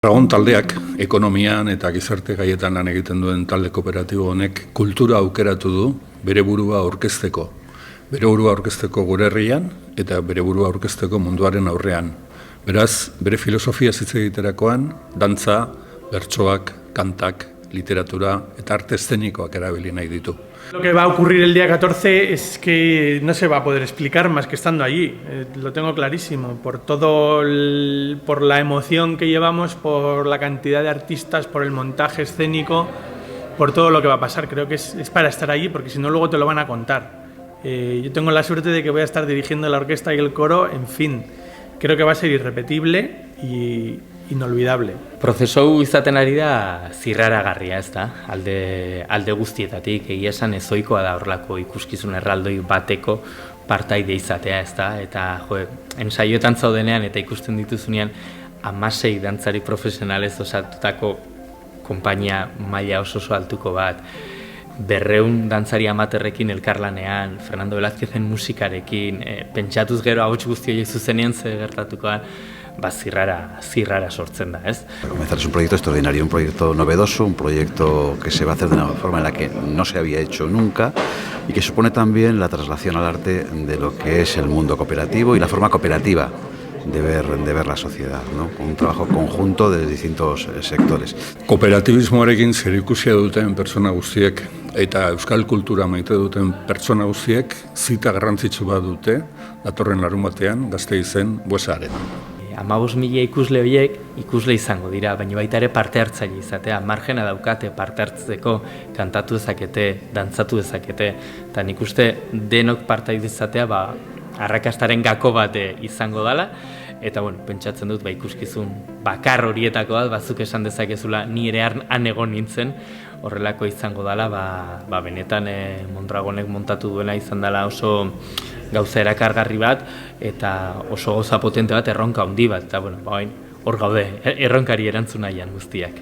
Dragon taldeak ekonomian eta gizarte gaietan lan egiten duen talde kooperatibo honek kultura aukeratu du bere burua aurkezteko. Bere burua aurkezteko gure herrian eta bere burua aurkezteko munduaren aurrean. Beraz, bere filosofia hitz egiterakoan, dantza, bertsoak, kantak, literatura eta arte eszenikoak erabili nahi ditu. Lo que va a ocurrir el día 14 es que no se va a poder explicar más que estando allí, lo tengo clarísimo, por la emoción que llevamos, por la cantidad de artistas, por el montaje escénico, por todo lo que va a pasar. Creo que es para estar allí, porque si no luego te lo van a contar. Yo tengo la suerte de que voy a estar dirigiendo la orquesta y el coro, en fin, creo que va a ser irrepetible y inolvidable. Prozesu izaten ari da zirraragarria, ez da? Alde guztietatik, egia esan ezoikoa da horrelako ikuskizun erraldoi bateko partaide izatea, ez da? Eta ensaioetan zaudenean eta ikusten dituzunean 16 dantzari profesionalez osatutako konpainia maila oso altuko bat, 200 dantzari amaterrekin elkarlanean, Fernando Velázquezen musikarekin, pentsatuz gero ahots guzti horiek zuzenean ze gertatukoan, zirrara sortzen da, ez? Comenzar es un proyecto extraordinario, un proyecto novedoso, un proyecto que se va a hacer de una forma en la que no se había hecho nunca y que supone también la traslación al arte de lo que es el mundo cooperativo y la forma cooperativa de ver la sociedad, ¿no? Con un trabajo conjunto de distintos sectores. Kooperatibismoarekin zerikusia duten pertsona guztiek eta euskal kultura maite duten pertsona guztiek zita garrantzitsu bat dute datorren larunbatean Gasteizen Buesa-arenan. 15.000 ikusle horiek ikusle izango dira, baina baita ere parte hartzaile izatea, margena daukate parte hartzeko, kantatu dezakete, dantzatu dezakete, eta nik uste denok partaide izatea arrakastaren gako bat izango dela, eta pentsatzen dut ikuskizun bakar horietako bat, batzuk esan dezakezula, ni ere han egon nintzen, horrelako izango dela, benetan Mondragonek montatu duena izan dela oso gauza erakargarri bat, eta oso gauza potente bat, erronka handi bat, eta hor gaude, erronkari erantzun nahian guztiak.